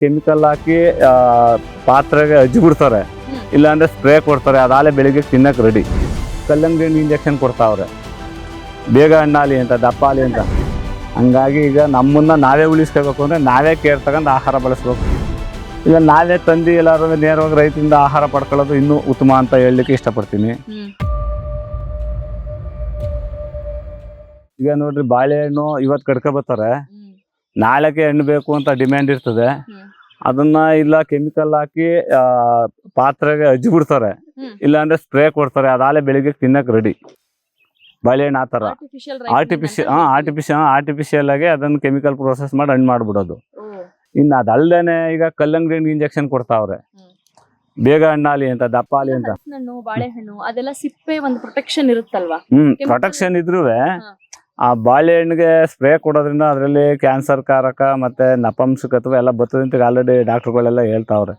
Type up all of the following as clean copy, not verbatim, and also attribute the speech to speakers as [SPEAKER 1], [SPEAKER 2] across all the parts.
[SPEAKER 1] Chemical ಹಾಕಿ ಪಾತ್ರೆಗೆ ಅಜ್ಜಿ ಬಿಡ್ತಾರೆ, ಇಲ್ಲಾಂದ್ರೆ ಸ್ಪ್ರೇ ಕೊಡ್ತಾರೆ. ಅದಾಲೆ ಬೆಳಿಗ್ಗೆ ತಿನ್ನಕ್ಕೆ ರೆಡಿ. ಕಲ್ಲಂಗಡಿ ಹಣ್ಣು ಇಂಜೆಕ್ಷನ್ ಕೊಡ್ತಾವ್ರೆ, ಬೇಗ ಹಣ್ಣಾಲಿ ಅಂತ, ದಪ್ಪ ಆಲಿ ಅಂತ. ಹಂಗಾಗಿ ಈಗ ನಮ್ಮನ್ನ ನಾವೇ ಉಳಿಸ್ಕೋಬೇಕು ಅಂದರೆ ನಾವೇ ಕೇರ್ ತಗೊಂಡು ಆಹಾರ ಬಳಸ್ಬೇಕು. ಈಗ ನಾವೇ ತಂದು ಎಲ್ಲರೂ ನೇರವಾಗಿ ರೈತರಿಂದ ಆಹಾರ ಪಡ್ಕೊಳ್ಳೋದು ಇನ್ನೂ ಉತ್ತಮ ಅಂತ ಹೇಳಲಿಕ್ಕೆ ಇಷ್ಟಪಡ್ತೀನಿ. ಈಗ ನೋಡ್ರಿ, ಬಾಳೆಹಣ್ಣು ಇವತ್ತು ಕಡ್ಕೊಬರ್ತಾರೆ, ನಾಳೆಗೆ ಹಣ್ಣು ಬೇಕು ಅಂತ ಡಿಮ್ಯಾಂಡ್ ಇರ್ತದೆ. ಅದನ್ನ ಇಲ್ಲ ಕೆಮಿಕಲ್ ಹಾಕಿ ಪಾತ್ರೆಗೆ ಅಜ್ಜಿ ಬಿಡ್ತಾರೆ, ಇಲ್ಲಾಂದ್ರೆ ಸ್ಪ್ರೇ ಕೊಡ್ತಾರೆ. ಅದಾಲೆ ಬೆಳಿಗ್ಗೆ ತಿನ್ನಕ್ಕೆ ರೆಡಿ. ಬಾಳೆಹಣ್ಣು ಆ ಥರ ಆರ್ಟಿಫಿಷಿಯಲ್ ಆಗಿ ಅದನ್ನು ಕೆಮಿಕಲ್ ಪ್ರೋಸೆಸ್ ಮಾಡಿ ಹಣ್ಣು ಮಾಡ್ಬಿಡೋದು. ಇನ್ನು ಅದಲ್ದೇನೆ ಈಗ ಕಲ್ಲಂಗಡಿ ಹಣ್ಣಿಗೆ ಇಂಜೆಕ್ಷನ್ ಕೊಡ್ತಾವ್ರೆ, ಬೇಗ ಹಣ್ಣಾಲಿ ಅಂತ, ದಪ್ಪ ಆಲಿ ಅಂತ.
[SPEAKER 2] ಬಾಳೆಹಣ್ಣು ಅದೆಲ್ಲ ಸಿಪ್ಪೆ ಒಂದು ಪ್ರೊಟೆಕ್ಷನ್ ಇರುತ್ತಲ್ವಾ?
[SPEAKER 1] ಪ್ರೊಟೆಕ್ಷನ್ ಇದ್ರೂ ಆ ಬಾಳೆಹಣ್ಣಿಗೆ ಸ್ಪ್ರೇ ಕೊಡೋದ್ರಿಂದ ಅದರಲ್ಲಿ ಕ್ಯಾನ್ಸರ್ ಕಾರಕ ಮತ್ತೆ ನಪಂಸಕತ್ವ ಎಲ್ಲ ಬರ್ತದೆ ಅಂತ ಆಲ್ರೆಡಿ ಡಾಕ್ಟರ್ಗಳೆಲ್ಲ ಹೇಳ್ತಾವ್ರೆ.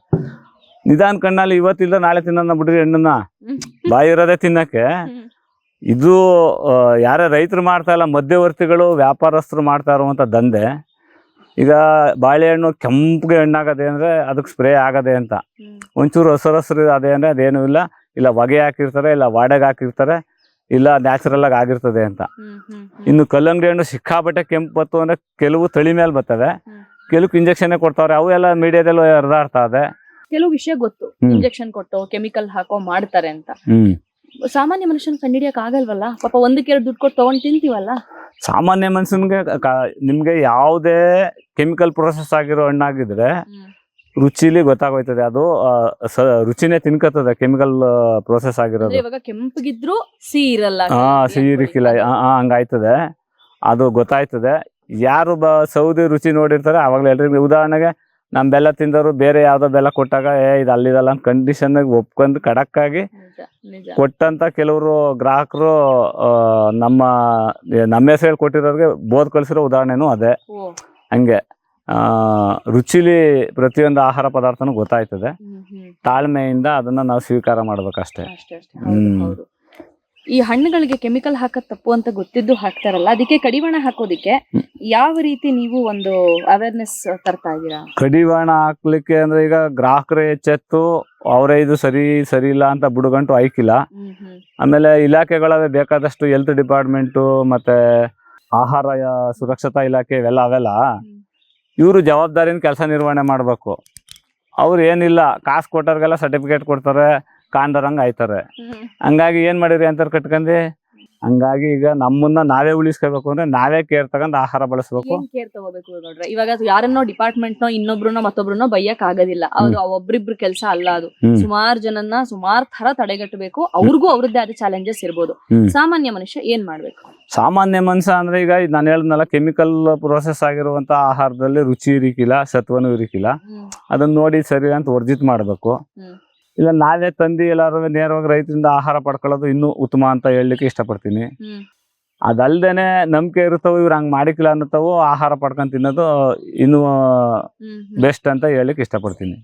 [SPEAKER 1] ನಿಧಾನ ಕಣ್ಣಲ್ಲಿ ಇವತ್ತಿಲ್ಲ ನಾಳೆ ತಿನ್ನೋಣ ಬಿಡ್ರಿ ಹಣ್ಣನ್ನ, ಬಾಯಿ ಇರೋದೇ ತಿನ್ನಕ್ಕೆ. ಇದು ಯಾರೇ ರೈತರು ಮಾಡ್ತಾ ಇಲ್ಲ, ಮಧ್ಯವರ್ತಿಗಳು ವ್ಯಾಪಾರಸ್ಥರು ಮಾಡ್ತಾ ಇರುವಂಥ ದಂಧೆ. ಈಗ ಬಾಳೆಹಣ್ಣು ಕೆಂಪಗೆ ಹಣ್ಣಾಗದೆ ಅಂದರೆ ಅದಕ್ಕೆ ಸ್ಪ್ರೇ ಆಗದೆ ಅಂತ, ಒಂಚೂರು ಹಸರು ಅದೇ ಅಂದರೆ ಅದೇನೂ ಇಲ್ಲ, ಇಲ್ಲ ಹೊಗೆ ಹಾಕಿರ್ತಾರೆ, ಇಲ್ಲ ವಾಡೆಗೆ ಹಾಕಿರ್ತಾರೆ, ಇಲ್ಲ ನ್ಯಾಚುರಲ್ ಆಗಿ ಆಗಿರ್ತದೆ ಅಂತ. ಇನ್ನು ಕಲ್ಲಂಗಡಿ ಹಣ್ಣು ಸಿಕ್ಕಾಪಟ್ಟೆ ಕೆಂಪು ಬತ್ತು ಅಂದರೆ ಕೆಲವು ತಳಿ ಮೇಲೆ ಬರ್ತವೆ, ಕೆಲವು ಇಂಜೆಕ್ಷನ್ ಕೊಡ್ತಾವ್ರೆ, ಅವು ಎಲ್ಲ ಮೀಡಿಯಾದಲ್ಲೂ ಹರಿದಾಡ್ತಾ ಇದೆ.
[SPEAKER 2] ಕೆಲವು ವಿಷಯ ಗೊತ್ತು, ಇಂಜೆಕ್ಷನ್ ಕೊಟ್ಟು ಕೆಮಿಕಲ್ ಹಾಕೋ ಮಾಡ್ತಾರೆ ಅಂತ. ಸಾಮಾನ್ಯ ಮನುಷ್ಯನ್ ಕಂಡಿಡಿಯಕ್ ಆಗಲ್ವಲ್ಲ ಪಾಪ, ಒಂದಕ್ಕೆ ದುಡ್ಡು ಕೊಟ್ಟು ತಗೊಂಡ್ ತಿಂತೀವಲ್ಲ.
[SPEAKER 1] ಸಾಮಾನ್ಯ ಮನುಷ್ಯನ್ಗೆ ನಿಮ್ಗೆ ಯಾವುದೇ ಕೆಮಿಕಲ್ ಪ್ರೊಸೆಸ್ ಆಗಿರೋ ಹಣ್ಣಾಗಿದ್ರೆ ರುಚಿಲಿ ಗೊತ್ತಾಗೋಯ್ತದೆ, ಅದು ರುಚಿನೇ ತಿನ್ಕತ್ತದೆ. ಕೆಮಿಕಲ್ ಪ್ರೋಸೆಸ್ ಆಗಿರೋದು
[SPEAKER 2] ಇವಾಗ ಕೆಂಪಗಿದ್ರು ಸಿಹಿ ಇರಲ್ಲ,
[SPEAKER 1] ಸಿಹಿ ಇರಕ್ಕಿಲ್ಲ, ಹಂಗಾಯ್ತದೆ, ಅದು ಗೊತ್ತಾಯ್ತದೆ. ಯಾರು ಸೌದಿ ರುಚಿ ನೋಡಿರ್ತಾರೆ ಅವಾಗಲೇ ಎಲ್ರಿಗೂ. ಉದಾಹರಣೆಗೆ ನಮ್ಮ ಬೆಲ್ಲ ತಿಂದವರು ಬೇರೆ ಯಾವುದೋ ಬೆಲ್ಲ ಕೊಟ್ಟಾಗ ಇದು ಅಲ್ಲಿದಲ್ಲ ಅಂತ ಕಂಡೀಷನ್ ಒಪ್ಕೊಂಡು ಖಡಕ್ಕಾಗಿ ಕೊಟ್ಟಂತ ಕೆಲವರು ಗ್ರಾಹಕರು ನಮ್ಮ ಹೆಸರು ಕೊಟ್ಟಿರೋರಿಗೆ ಬೋದ್ ಕಳಿಸಿರೋ ಉದಾಹರಣೆನೂ ಅದೇ. ಹಂಗೆ ರುಚಿಲಿ ಪ್ರತಿಯೊಂದು ಆಹಾರ ಪದಾರ್ಥನೂ ಗೊತ್ತಾಯ್ತದೆ. ತಾಳ್ಮೆಯಿಂದ ಅದನ್ನ ನಾವು ಸ್ವೀಕಾರ ಮಾಡ್ಬೇಕಷ್ಟೇ.
[SPEAKER 2] ಈ ಹಣ್ಣುಗಳಿಗೆ ಕೆಮಿಕಲ್ ಹಾಕದ್ ತಪ್ಪು ಅಂತ ಗೊತ್ತಿದ್ದು ಹಾಕ್ತಾರಲ್ಲ, ಅದಕ್ಕೆ ಕಡಿವಾಣ ಹಾಕೋದಿಕ್ಕೆ ಯಾವ ರೀತಿ ನೀವು ಒಂದು ಅವೇರ್ನೆಸ್ ತರ್ತಾ ಇದೀರಾ?
[SPEAKER 1] ಕಡಿವಾಣ ಹಾಕ್ಲಿಕ್ಕೆ ಅಂದ್ರೆ ಈಗ ಗ್ರಾಹಕರೇ ಎಚ್ಚೆತ್ತು ಅವರೇ ಇದು ಸರಿ ಇಲ್ಲ ಅಂತ ಬುಡುಗಂಟು ಆಯ್ಕಿಲ್ಲ. ಆಮೇಲೆ ಇಲಾಖೆಗಳವೇ ಬೇಕಾದಷ್ಟು, ಹೆಲ್ತ್ ಡಿಪಾರ್ಟ್ಮೆಂಟು ಮತ್ತೆ ಆಹಾರ ಸುರಕ್ಷತಾ ಇಲಾಖೆ ಅವೆಲ್ಲ ಇವರು ಜವಾಬ್ದಾರಿನ ಕೆಲಸ ನಿರ್ವಹಣೆ ಮಾಡಬೇಕು. ಅವ್ರು ಏನಿಲ್ಲ, ಕಾಸು ಕೊಟ್ಟವ್ರಿಗೆಲ್ಲ ಸರ್ಟಿಫಿಕೇಟ್ ಕೊಡ್ತಾರೆ, ಕಾಂಡರಂಗ್ ಆಯ್ತಾರೆ. ಹಂಗಾಗಿ ಏನ್ ಮಾಡಿರಿ ಅಂತಾರೆ ಕಟ್ಕೊಂಡಿ. ಹಂಗಾಗಿ ಈಗ ನಮ್ಮನ್ನ ನಾವೇ ಉಳಿಸ್ಕೋಬೇಕು ಅಂದ್ರೆ ನಾವೇ ಕೇರ್ ತಗೊಂಡು ಆಹಾರ ಬಳಸ್ಬೇಕು.
[SPEAKER 2] ಕೇರ್ ತಗೋಬೇಕು ನೋಡ್ರಿ. ಇವಾಗ ಯಾರನ್ನೋ ಡಿಪಾರ್ಟ್ಮೆಂಟ್ ನೋ ಇನ್ನೊಬ್ರುನೋ ಮತ್ತೊಬ್ರುನೋ ಬೈಯಕ್ ಆಗೋದಿಲ್ಲ, ಅವ್ರು ಒಬ್ರಿಬ್ರು ಕೆಲಸ ಅಲ್ಲ ಅದು. ಸುಮಾರು ಜನನ್ನ ಸುಮಾರು ತರ ತಡೆಗಟ್ಟಬೇಕು. ಅವ್ರಿಗೂ ಅವ್ರದ್ದೇ ಆದ ಚಾಲೆಂಜಸ್ ಇರ್ಬೋದು. ಸಾಮಾನ್ಯ ಮನುಷ್ಯ ಏನ್ ಮಾಡ್ಬೇಕು?
[SPEAKER 1] ಸಾಮಾನ್ಯ ಮನುಷ್ಯ ಅಂದ್ರೆ ಈಗ ನಾನು ಹೇಳಿದ್ನಲ್ಲ, ಕೆಮಿಕಲ್ ಪ್ರೋಸೆಸ್ ಆಗಿರುವಂತ ಆಹಾರದಲ್ಲಿ ರುಚಿ ಇರಿಕಿಲ್ಲ, ಸತ್ವನೂ ಇರಿಕಿಲ್ಲ. ಅದನ್ನ ನೋಡಿ ಸರಿ ಅಂತ ವರ್ಜಿತ್ ಮಾಡ್ಬೇಕು. ಇಲ್ಲ ನಾವೇ ತಂದು ಎಲ್ಲರೂ ನೇರವಾಗಿ ರೈತರಿಂದ ಆಹಾರ ಪಡ್ಕೊಳ್ಳೋದು ಇನ್ನೂ ಉತ್ತಮ ಅಂತ ಹೇಳಲಿಕ್ಕೆ ಇಷ್ಟಪಡ್ತೀನಿ. ಅದಲ್ದೇನೆ ನಂಬಿಕೆ ಇರುತ್ತವು, ಇವ್ರು ಹಂಗ್ ಮಾಡಿಕಿಲ್ಲ ಅನ್ನತ್ತವು, ಆಹಾರ ಪಡ್ಕೊಂಡ್ ತಿನ್ನೋದು ಇನ್ನೂ ಬೆಸ್ಟ್ ಅಂತ ಹೇಳಲಿಕ್ಕೆ ಇಷ್ಟಪಡ್ತೀನಿ.